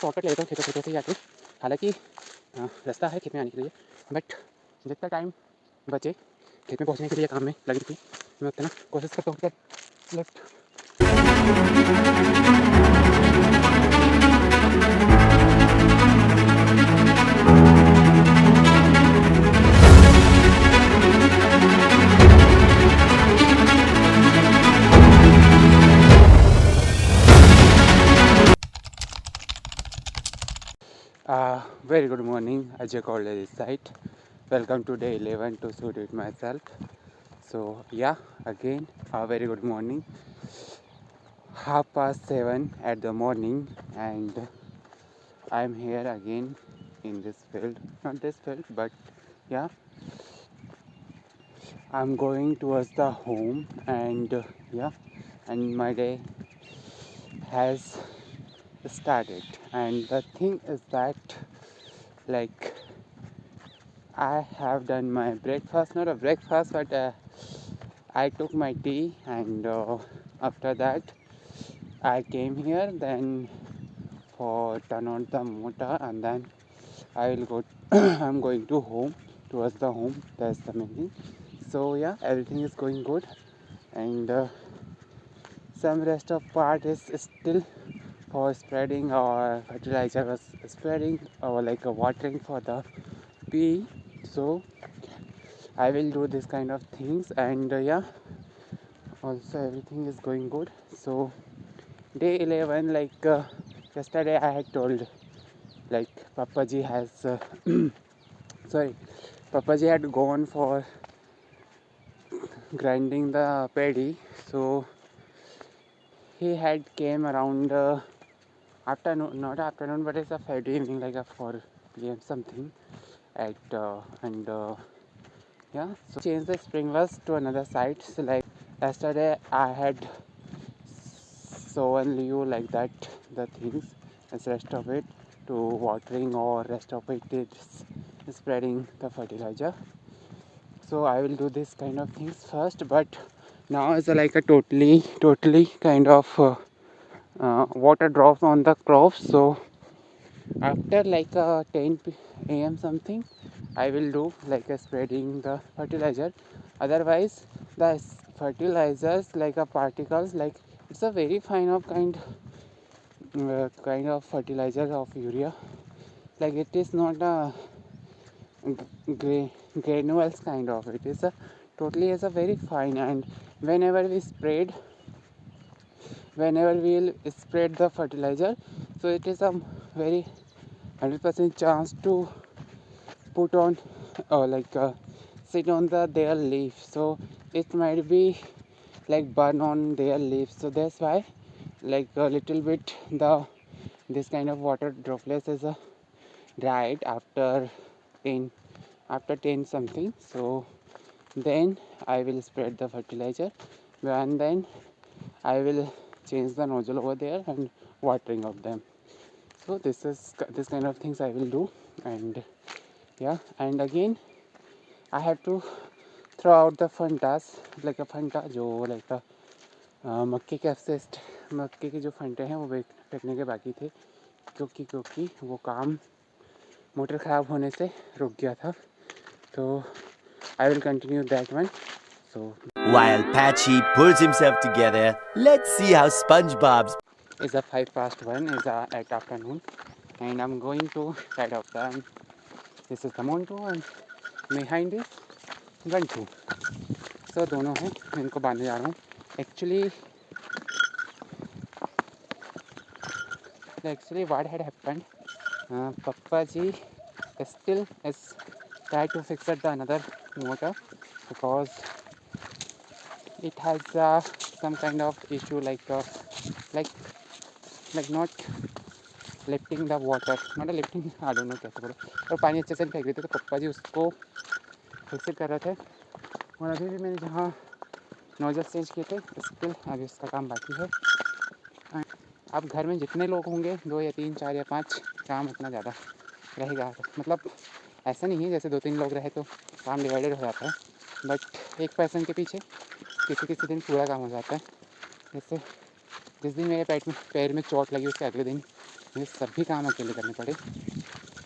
Shortcut ले लेता हूँ खेतों से जाके। हालांकि रास्ता है खेत में आने के लिए, बट जितना टाइम बचे खेत में पहुँचने के लिए काम में लगी थी, मैं उतना कोशिश करता हूँ कि left. Very good morning, Ajay Kolde this side. Welcome to day 11 to shoot it myself. So yeah, again a very good morning. 7:30 at the morning, and I'm here again in this field. Not this field, but yeah, I'm going towards the home, and yeah, and my day has started. And the thing is that, like, I have done my breakfast, not a breakfast, but I took my tea, and after that I came here then for turn on the motor, and then I will go I'm going to home, towards the home. That's the main thing. So yeah, everything is going good, and some rest of part is still for spreading or fertilizer was spreading or like a watering for the pea. So I will do this kind of things, and yeah, also everything is going good. So day 11, like yesterday I had told, like Papaji has sorry, Papaji had gone for grinding the paddy, so he had came around afternoon, not afternoon, but it's a Friday evening, like a 4 p.m. something at and yeah, so change the sprinklers to another site. So like yesterday I had shown you like that the things, as rest of it to watering or rest of it is spreading the fertilizer. So I will do this kind of things first, but now it's like a totally kind of water drops on the crops. So after like 10 a.m. something, I will do like a spreading the fertilizer. Otherwise, the fertilizers like a particles, like it's a very fine of kind of fertilizer of urea. Like it is not a granules kind of. It is a totally is a very fine, and whenever we will spread the fertilizer, so it is a very 100% chance to put on like sit on their leaf, so it might be like burn on their leaves. So that's why like a little bit the this kind of water droplets is dried after 10 something. So then I will spread the fertilizer, and then I will change the nozzle over there and watering of them. So this kind of things I will do. And yeah, and again I have to throw out the फंटास, like a Fanta जो like a मक्के के अपसेस्ट, मक्के के जो फंटे हैं वो फेंकने के बाकी थे, क्योंकि वो काम मोटर ख़राब होने से रुक गया था. तो I will continue that one. So while Patchy pulls himself together, let's see how SpongeBob's it's a 1:05 is at afternoon, and I'm going to head up the. This is the Montu, and behind is Gantu. So दोनों हैं, मैं इनको बांधने जा रहा हूँ. Actually what had happened, Papaji still is trying to fix the another motor, because it has some kind of issue like not lifting the water, not a lifting, I don't know कैसे बोलो, और पानी अच्छे से नहीं फेंक रहे थे. तो पप्पा जी उसको फिक्स कर रहे थे, और अभी भी मैंने जहाँ नोजल चेंज किए थे स्टिल अभी उसका काम बाकी है. अब घर में जितने लोग होंगे, 2 या 3 4 या 5, काम उतना ज़्यादा रहेगा. मतलब ऐसा नहीं है जैसे 2-3 लोग रहे तो काम डिवाइडेड हो जाता है, बट एक पर्सन के पीछे किसी दिन पूरा काम हो जाता है. जैसे जिस दिन मेरे पैर में चोट लगी उसके अगले दिन ये सभी काम अकेले करने पड़े,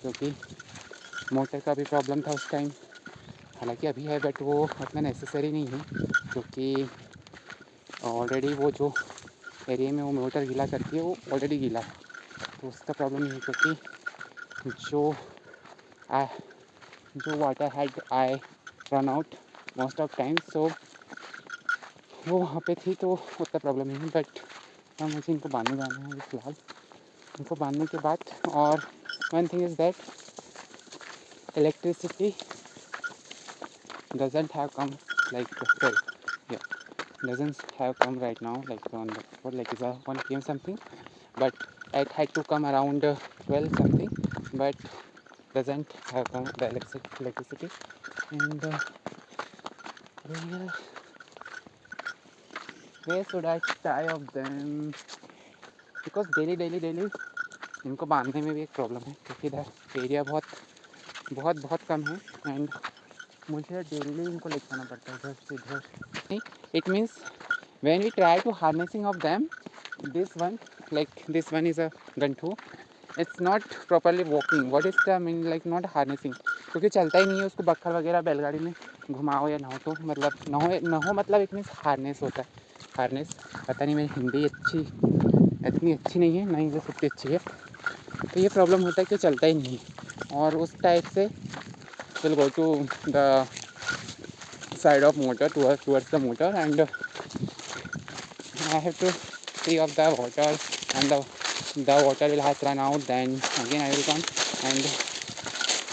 क्योंकि मोटर का भी प्रॉब्लम था उस टाइम। हालांकि अभी है बट वो उतना नेसेसरी नहीं है, क्योंकि ऑलरेडी वो जो एरिया में वो मोटर गीला करती है वो ऑलरेडी गीला है, तो उसका प्रॉब्लम नहीं है। क्योंकि जो water had I run out most of time, so वो वहाँ पे थी, तो उतना प्रॉब्लम नहीं है। बट अब मुझे इनको बांधने जाना है फिलहाल। इनको बांधने के बाद, और one thing is that electricity doesn't have come like sorry yeah doesn't have come right now like on the spot, like is a 1 p.m. something, but it had to come around 12 something, but doesn't have come the electricity. And where should I tie of them, because daily इनको बांधने में भी एक problem है, क्योंकि इधर area बहुत कम है, एंड मुझे डेली इनको लेके जाना पड़ता है इधर से इधर। It means when we try to harnessing of them, this one is a गंठू, it's not properly walking. What is the mean like not harnessing, क्योंकि चलता ही नहीं है। उसको बक्खर वगैरह बैलगाड़ी में घुमाओ या ना हो, तो मतलब ना हो मतलब इट मीन्स हार्नेस होता है। हार्नेस, पता नहीं, मेरी हिंदी इतनी अच्छी नहीं है, ना इंग्लिश उतनी अच्छी है, तो ये प्रॉब्लम होता है कि चलता ही नहीं है। और उस टाइप से will go to the side of motor towards the motor, and I have to see of the water, and the water will has run out, then again I will come. And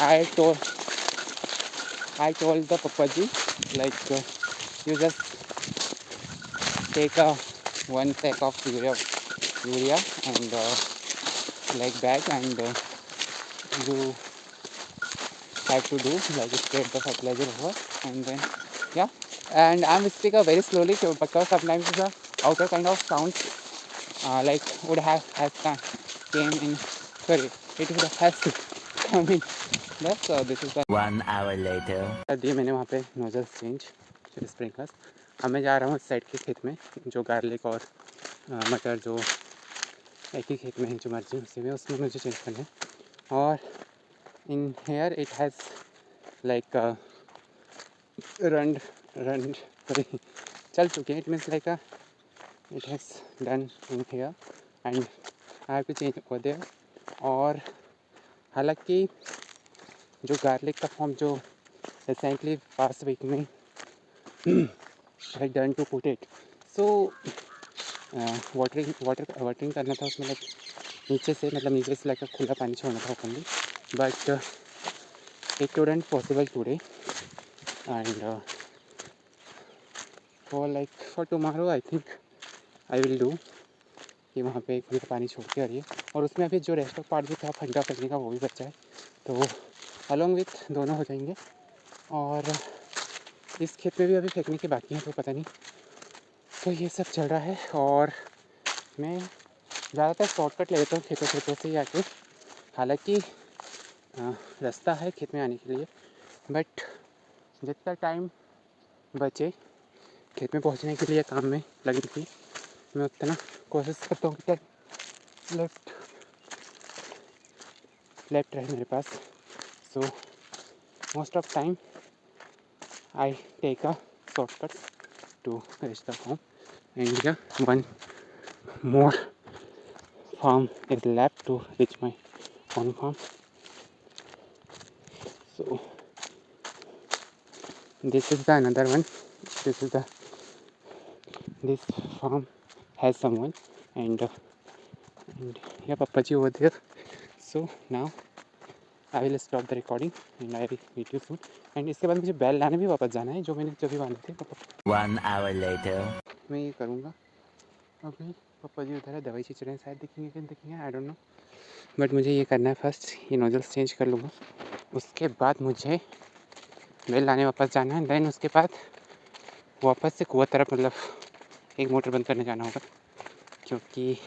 I told the papaji, like you just take one sack of urea and like that, and you have to do like spread the fertilizer over, and then yeah. And I'm speaking very slowly because sometimes the outer kind of sounds like would have has came in, sorry, it would has come in. That's this is the 1 hour later. दिए मैंने वहाँ पे nozzle change sprinklers. अब मैं जा रहा हूँ इस साइड के खेत में, जो गार्लिक और मटर जो एक ही खेत में है, जो मर्जी उसी में, उसमें मुझे चेंज करना है। और in here it has like run चल चुके हैं, it means like it has done in here and I have to change over there. और हालांकि जो गार्लिक का फॉर्म जो रिसेंटली पास्ट वीक में I done to put it, so watering करना था उसमें, लाइक नीचे से लाइक खुला पानी छोड़ना था openly, but it wouldn't possible today, and for tomorrow I think I will do कि वहाँ पे खुला पानी छोड़ के आ रही है। और उसमें अभी जो रेस्ट ऑफ पार्ट भी था फंडा करने का, वो भी बचा है, तो वो अलॉन्ग विथ दोनों हो जाएंगे। और इस खेत में भी अभी फेंकने के बाकी हैं, तो पता नहीं, तो ये सब चल रहा है। और मैं ज़्यादातर शॉर्टकट ले लेता हूँ खेतों से ही आके। हालांकि रास्ता है खेत में आने के लिए, बट जितना टाइम बचे खेत में पहुँचने के लिए काम में लगी थी, मैं उतना कोशिश करता हूँ कि लेफ्ट रहे मेरे पास। So most of time I take a shortcut to reach the farm, and yeah, one more farm is left to reach my own farm. So this is the another one. This farm has someone, and yeah, Papaji over there. So now I will stop the recording and I will meet you soon. And इसके बाद मुझे बैल लाने भी वापस जाना है, जो मैंने जब भी बांधे थे। 1 hour later. मैं ये करूँगा। अभी पापा जी उधर है, दवाई छींच रहे हैं, शायद दिखेंगे आई डोंट नो, बट मुझे ये करना है फर्स्ट, ये नोजल्स चेंज कर लूँगा। उसके बाद मुझे बेल लाने वापस जाना है, देन उसके बाद वापस से कुआं तरफ, मतलब एक मोटर बंद करने जाना होगा, क्योंकि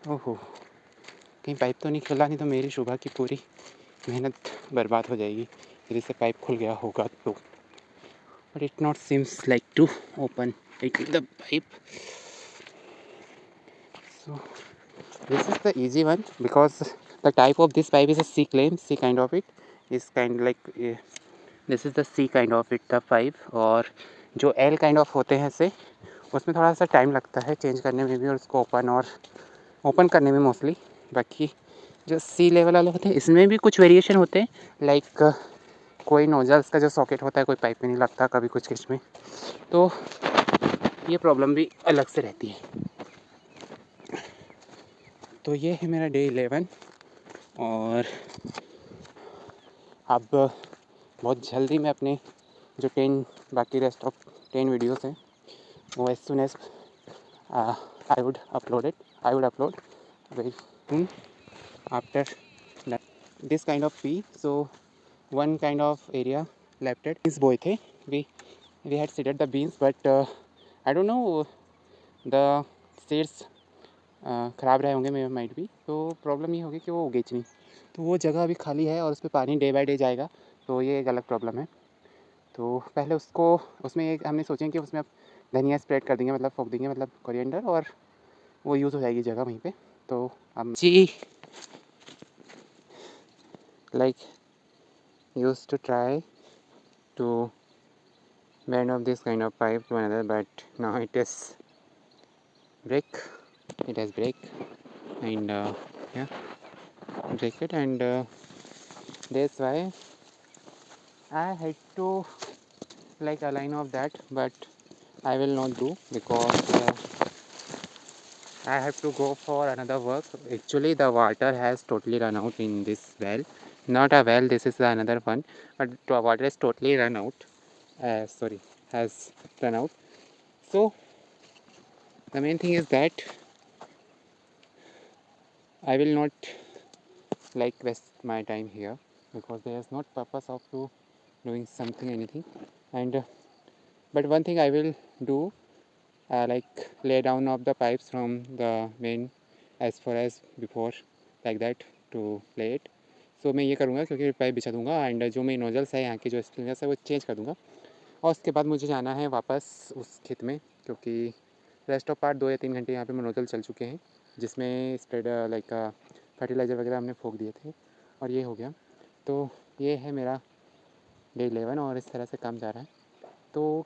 ओहो कहीं पाइप तो नहीं खुला, नहीं तो मेरी सुबह की पूरी मेहनत बर्बाद हो जाएगी यदि से पाइप खुल गया होगा तो। But it not seems like to open it the pipe, so This is the easy one because the type of this pipe is a C claim, C kind of it is kind like this is the C kind of it the pipe, और जो L kind of होते हैं ऐसे उसमें थोड़ा सा time लगता है चेंज करने में भी और उसको ओपन करने में मोस्टली। बाकी जो सी लेवल वाले होते हैं इसमें भी कुछ वेरिएशन होते हैं, लाइक कोई नोजल्स का जो सॉकेट होता है कोई पाइप में नहीं लगता कभी कुछ किस में, तो ये प्रॉब्लम भी अलग से रहती है। तो ये है मेरा डे 11 और अब बहुत जल्दी मैं अपने जो 10 बाकी रेस्ट ऑफ 10 वीडियोस हैं वो as soon as I would upload very soon after this kind of fee. So one kind of area left it is boy the we had seeded the beans, but I don't know the seeds ख़राब रहे होंगे may might भी, तो problem ये होगी कि वो उगेच नहीं, तो वो जगह अभी खाली है और उस पर पानी डे बाय डे जाएगा, तो ये एक अलग प्रॉब्लम है। तो पहले उसको उसमें एक हमने सोचे कि उसमें अब धनिया स्प्रेड कर देंगे, मतलब फोक देंगे, मतलब कोरिएंडर, और वो यूज़ हो जाएगी जगह वहीं पे। तो हम जी like used to try to bend off this kind of pipe to another, but now it is break, it has break, and yeah, break it, and that's why I had to like align off that, but I will not do because I have to go for another work. Actually the water has totally run out in this well, not a well, this is another one, but the water is totally run out, sorry, has run out. So the main thing is that I will not like waste my time here because there is not purpose of to doing something anything, and but one thing I will do, like lay down of the pipes from the main as far as before, like that to lay it. So मैं ये करूँगा क्योंकि pipe बिछा दूँगा and जो मेरी nozzles है यहाँ की जो स्प्रिंगर्स है वो चेंज कर दूँगा, और उसके बाद मुझे जाना है वापस उस खेत में, क्योंकि रेस्ट ऑफ पार्ट 2 या 3 घंटे यहाँ पे नोजल चल चुके हैं जिसमें स्प्रेड लाइक फर्टिलाइज़र वगैरह हमने फोक दिए थे और ये हो गया। तो ये है मेरा डे 11 और इस तरह से काम जा रहा है। तो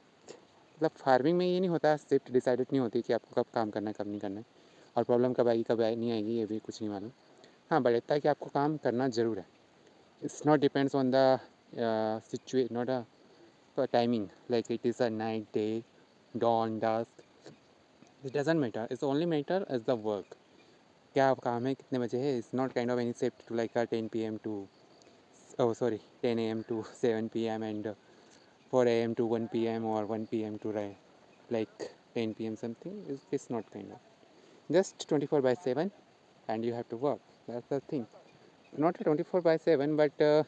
मतलब फार्मिंग में ये नहीं होता, शिफ्ट डिसाइडेड नहीं होती कि आपको कब काम करना है कब नहीं करना है, और प्रॉब्लम कब आएगी कब नहीं आएगी ये भी कुछ नहीं मालूम। हाँ, बट इतना है कि आपको काम करना ज़रूर है। It's not depends on the not a timing like it is a night, day, dawn, dusk, it doesn't matter, it's only matter is the work, क्या काम है कितने बजे है, it's not kind of any shift to like 10 p.m. to 10 a.m. to 7 p.m. and 4 a.m. to 1 p.m. or 1 p.m. to like 10 p.m. something. It's not kind of just 24 by 7 and you have to work. That's the thing. Not a 24 by 7, but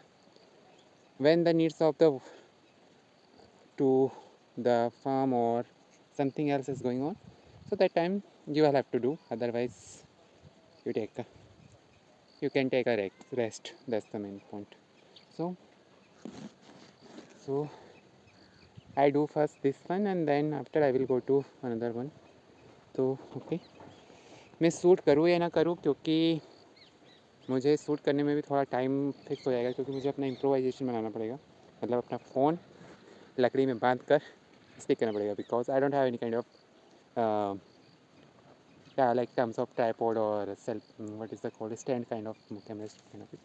when the needs of the to the farm or something else is going on, so that time you will have to do. Otherwise, you take a, you can take a rest. That's the main point. So so I do first this one and then after I will go to another one. तो okay, मैं shoot करूँ या ना करूँ, क्योंकि मुझे shoot करने में भी थोड़ा टाइम फिक्स हो जाएगा, क्योंकि मुझे अपना इम्प्रोवाइजेशन बनाना पड़ेगा, मतलब अपना फ़ोन लकड़ी में बांध कर स्टिक करना पड़ेगा, because I don't have any kind of like terms of tripod or self what is the called stand kind of camera kind of it.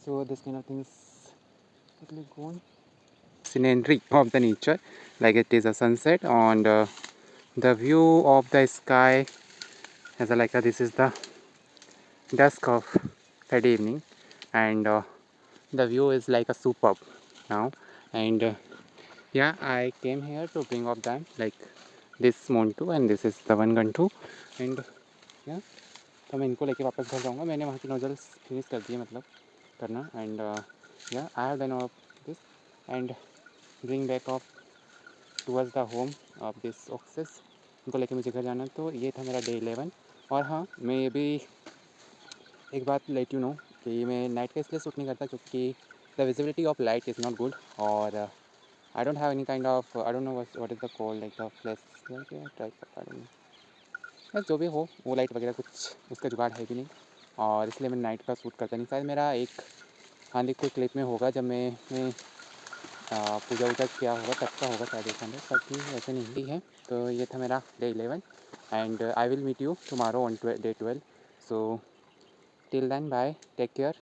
So this kind of things totally gone. Scenery of the nature, like it is a sunset, and the view of the sky as a, like this is the dusk of Friday evening, and the view is like a superb now, and yeah, I came here to bring up them like this Montu and this is the one Gantu, and yeah, तो मैं इनको लेके वापस घर जाऊँगा। मैंने वहाँ की नोजल्स फिनिश कर दी है, मतलब करना, एंड या I have done of this and bring back of towards the home of this access, इनको लेके मुझे घर जाना। तो ये था मेरा डे 11। और हाँ, मैं ये भी एक बात लेट यू नो कि मैं नाइट का इसलिए शूट नहीं करता क्योंकि the visibility of light is not good, और I don't have any kind of I don't know what is the call like the flash, बस जो भी हो, वो लाइट वगैरह कुछ उसका जुगाड़ है भी नहीं, और इसलिए मैं नाइट का शूट करता नहीं। शायद मेरा एक हाल कोई क्लिप में होगा जब मैं पूजा वूजा किया होगा तब का होगा शायद 800, बाकी ऐसे नहीं है। तो ये था मेरा day 11 and I will meet you tomorrow on day 12। So till then bye, take care.